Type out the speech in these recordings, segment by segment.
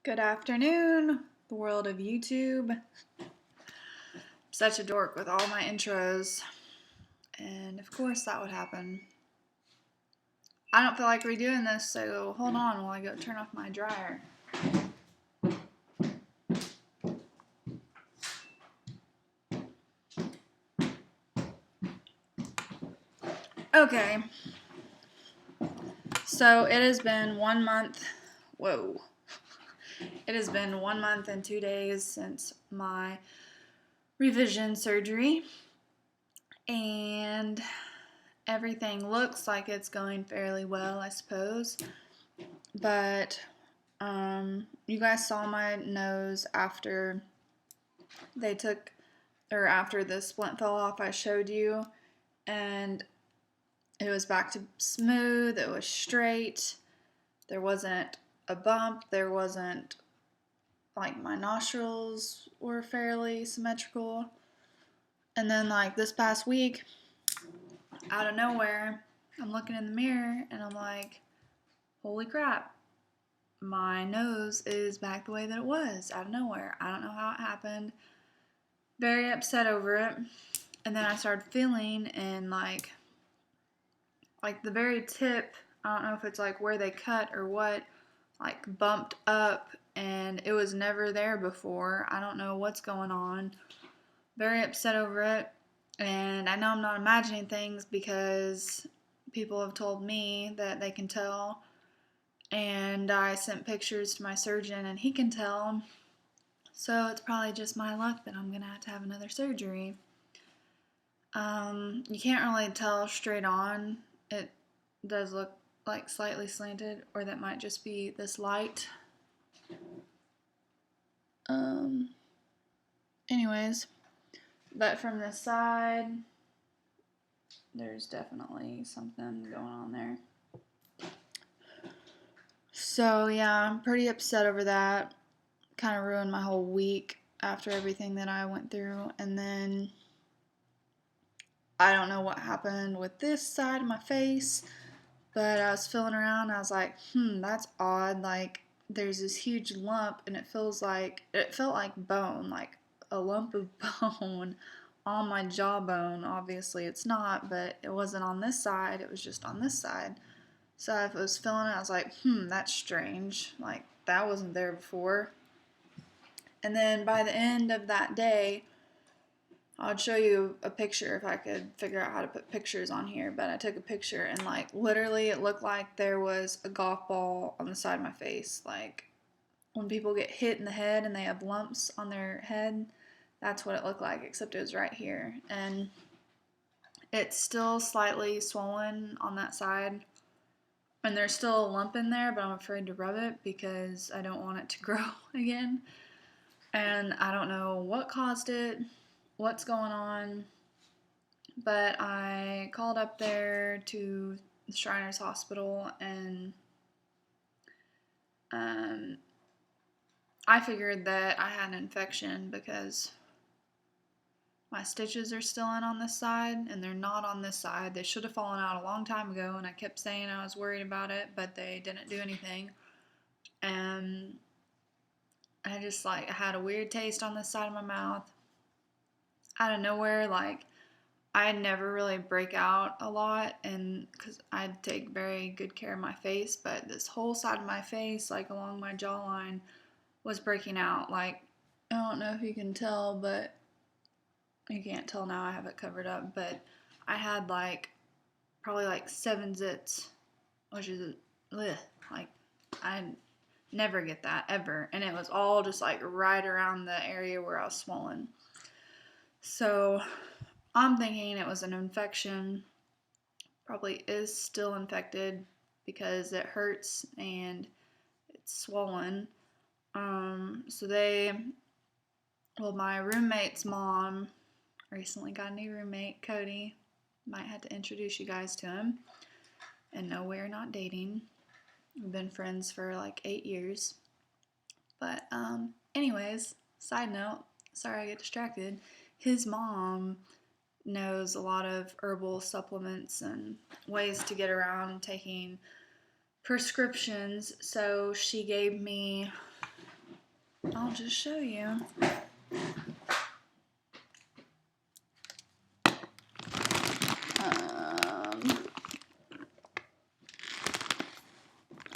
Good afternoon, the world of YouTube. I'm such a dork with all my intros, and of course that would happen. I don't feel like redoing this, so hold on while I go turn off my dryer. Okay, so it has been 1 month. Whoa. It has been 1 month and 2 days since my revision surgery, and everything looks like it's going fairly well, I suppose. But you guys saw my nose after after the splint fell off. I showed you, and it was back to smooth. It was straight. There wasn't a bump. There wasn't, like, my nostrils were fairly symmetrical. And then, like, this past week, out of nowhere, I'm looking in the mirror and I'm like, holy crap, my nose is back the way that it was out of nowhere. I don't know how it happened. Very upset over it. And then I started feeling in like the very tip, I don't know if it's like where they cut or what, like bumped up, and it was never there before. I don't know what's going on. Very upset over it. And I know I'm not imagining things because people have told me that they can tell. And I sent pictures to my surgeon and he can tell. So it's probably just my luck that I'm going to have another surgery. You can't really tell straight on. It does look like slightly slanted, or that might just be this light. Anyways, but from the side, there's definitely something going on there. So yeah, I'm pretty upset over that. Kind of ruined my whole week after everything that I went through. And then I don't know what happened with this side of my face, but I was feeling around and I was like, that's odd. Like, there's this huge lump and it felt like bone, like a lump of bone on my jawbone. Obviously it's not, but it wasn't on this side, it was just on this side. So I was feeling it, I was like, that's strange. Like, that wasn't there before. And then by the end of that day, I'd show you a picture if I could figure out how to put pictures on here, but I took a picture and like literally it looked like there was a golf ball on the side of my face. Like when people get hit in the head and they have lumps on their head, that's what it looked like, except it was right here. And it's still slightly swollen on that side. And there's still a lump in there, but I'm afraid to rub it because I don't want it to grow again. And I don't know what caused it, what's going on, but I called up there to Shriners Hospital, and I figured that I had an infection because my stitches are still in on this side, and they're not on this side. They should have fallen out a long time ago, and I kept saying I was worried about it, but they didn't do anything. And I just I had a weird taste on this side of my mouth. Out of nowhere, like, I never really break out a lot, and because I take very good care of my face, but this whole side of my face, like along my jawline, was breaking out. Like, I don't know if you can tell, but you can't tell now, I have it covered up, but I had like probably like 7 zits, which is like, I never get that ever, and it was all just like right around the area where I was swollen. So I'm thinking it was an infection. Probably is still infected because it hurts and it's swollen. My roommate's mom recently got a new roommate, Cody. Might have to introduce you guys to him. And no, we're not dating. We've been friends for like 8 years. But anyways, side note, sorry I get distracted. His mom knows a lot of herbal supplements and ways to get around taking prescriptions, so she gave me I'll just show you.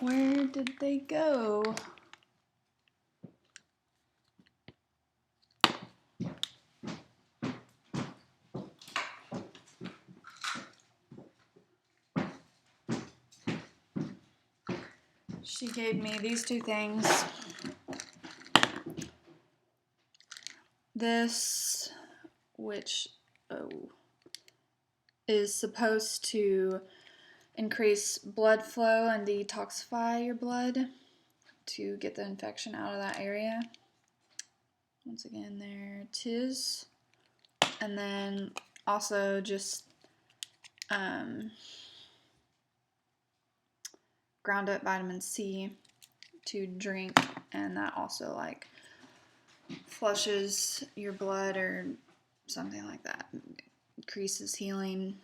Where did they go? She gave me these two things. This, which is supposed to increase blood flow and detoxify your blood to get the infection out of that area. Once again, there it is. And then also just ground up vitamin C to drink, and that also like flushes your blood or something like that, increases healing.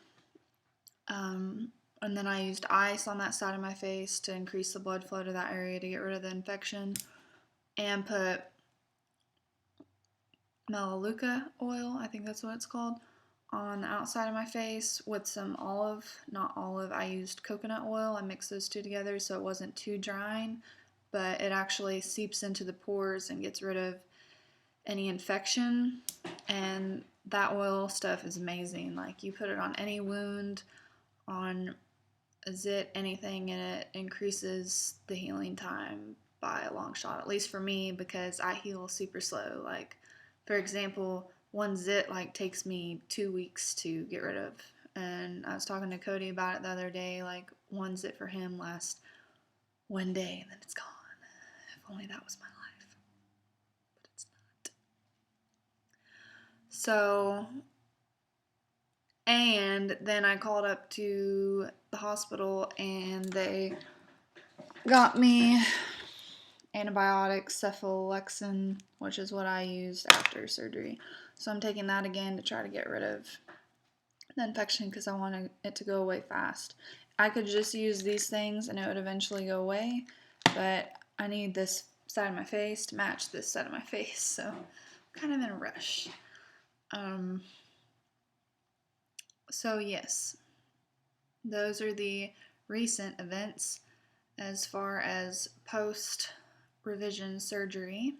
And then I used ice on that side of my face to increase the blood flow to that area to get rid of the infection, and put Melaleuca oil, I think that's what it's called, on the outside of my face with some not olive, I used coconut oil. I mixed those two together so it wasn't too drying, but it actually seeps into the pores and gets rid of any infection. And that oil stuff is amazing. Like, you put it on any wound, on a zit, anything, and it increases the healing time by a long shot, at least for me, because I heal super slow. Like, for example, one zit like takes me 2 weeks to get rid of, and I was talking to Cody about it the other day. Like, one zit for him lasts one day and then it's gone. If only that was my life, but it's not. So, and then I called up to the hospital and they got me antibiotics, cephalexin, which is what I used after surgery. So I'm taking that again to try to get rid of the infection because I want it to go away fast. I could just use these things and it would eventually go away, but I need this side of my face to match this side of my face, so I'm kind of in a rush. So yes, those are the recent events as far as post-revision surgery.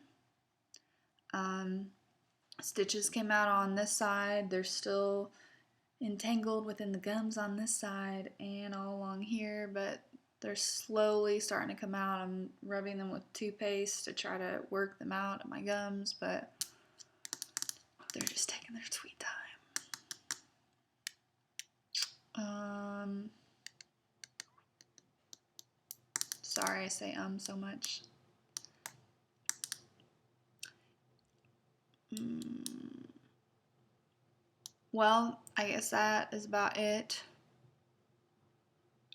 Stitches came out on this side. They're still entangled within the gums on this side and all along here, but they're slowly starting to come out. I'm rubbing them with toothpaste to try to work them out of my gums, but they're just taking their sweet time. Sorry I say so much. Well, I guess that is about it.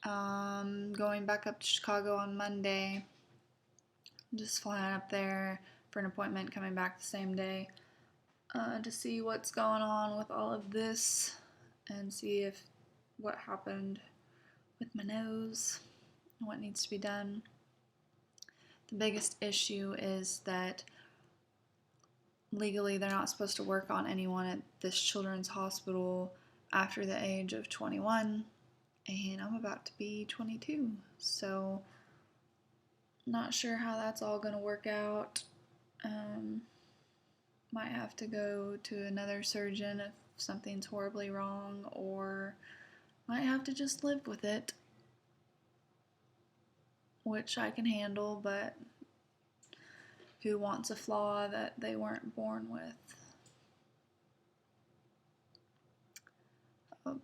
Going back up to Chicago on Monday. Just flying up there for an appointment, coming back the same day to see what's going on with all of this and see if what happened with my nose and what needs to be done. The biggest issue is that legally they're not supposed to work on anyone at this children's hospital after the age of 21, and I'm about to be 22, so not sure how that's all going to work out. Might have to go to another surgeon if something's horribly wrong, or might have to just live with it, which I can handle, but who wants a flaw that they weren't born with?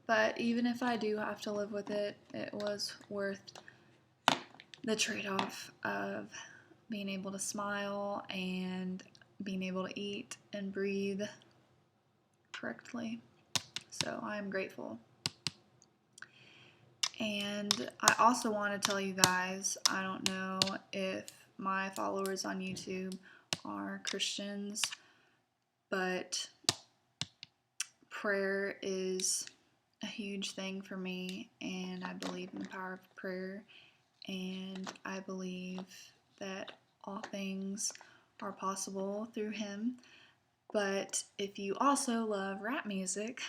But even if I do have to live with it, it was worth the trade-off of being able to smile and being able to eat and breathe correctly. So I'm grateful. And I also want to tell you guys, I don't know if my followers on YouTube are Christians, but prayer is a huge thing for me, and I believe in the power of prayer, and I believe that all things are possible through him. But if you also love rap music,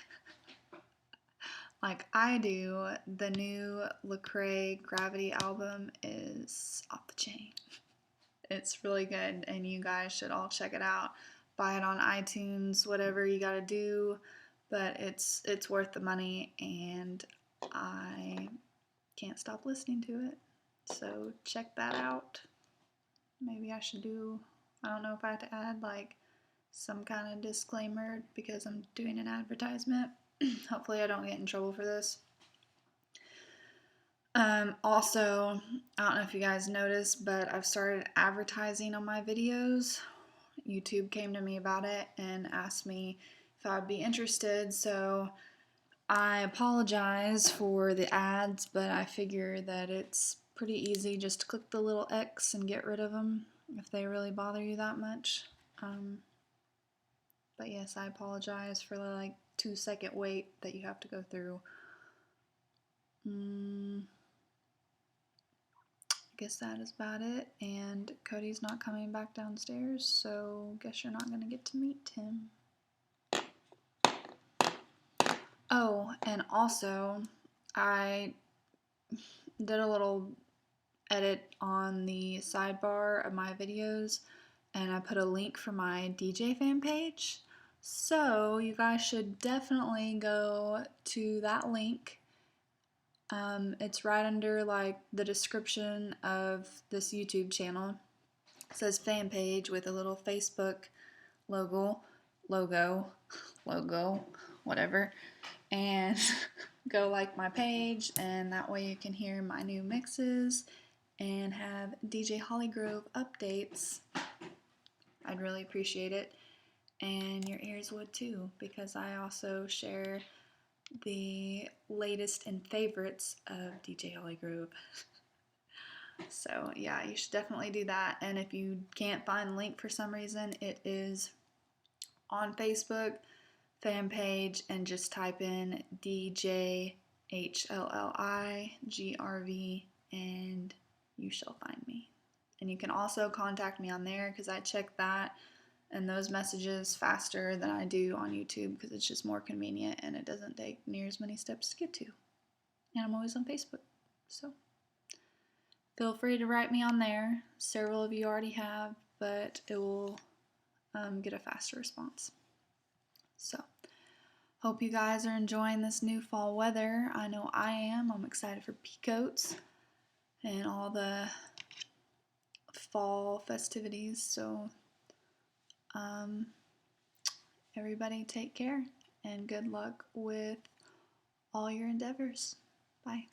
like I do, the new Lecrae Gravity album is off the chain. It's really good, and you guys should all check it out. Buy it on iTunes, whatever you gotta do, but it's worth the money, and I can't stop listening to it. So check that out. Maybe I should do, I don't know if I have to add like some kind of disclaimer because I'm doing an advertisement. Hopefully I don't get in trouble for this. Also, I don't know if you guys noticed, but I've started advertising on my videos. YouTube came to me about it and asked me if I'd be interested, so I apologize for the ads, but I figure that it's pretty easy just to click the little X and get rid of them if they really bother you that much. But yes, I apologize for the like 2-second wait that you have to go through. I guess that is about it, and Cody's not coming back downstairs, so guess you're not going to get to meet him. Oh, and also, I did a little edit on the sidebar of my videos, and I put a link for my DJ fan page. So you guys should definitely go to that link. It's right under like the description of this YouTube channel. It says fan page with a little Facebook logo, whatever, and go like my page, and that way you can hear my new mixes and have DJ Hollygrove updates. I'd really appreciate it, and your ears would too, because I also share the latest and favorites of DJ Hollygrove. So yeah, you should definitely do that. And if you can't find the link for some reason, it is on Facebook fan page, and just type in DJ HLLIGRV and you shall find me. And you can also contact me on there because I check that and those messages faster than I do on YouTube because it's just more convenient and it doesn't take near as many steps to get to. And I'm always on Facebook, so feel free to write me on there. Several of you already have, but it will get a faster response. So, hope you guys are enjoying this new fall weather. I know I am. I'm excited for peacoats and all the fall festivities. So, everybody take care and good luck with all your endeavors. Bye.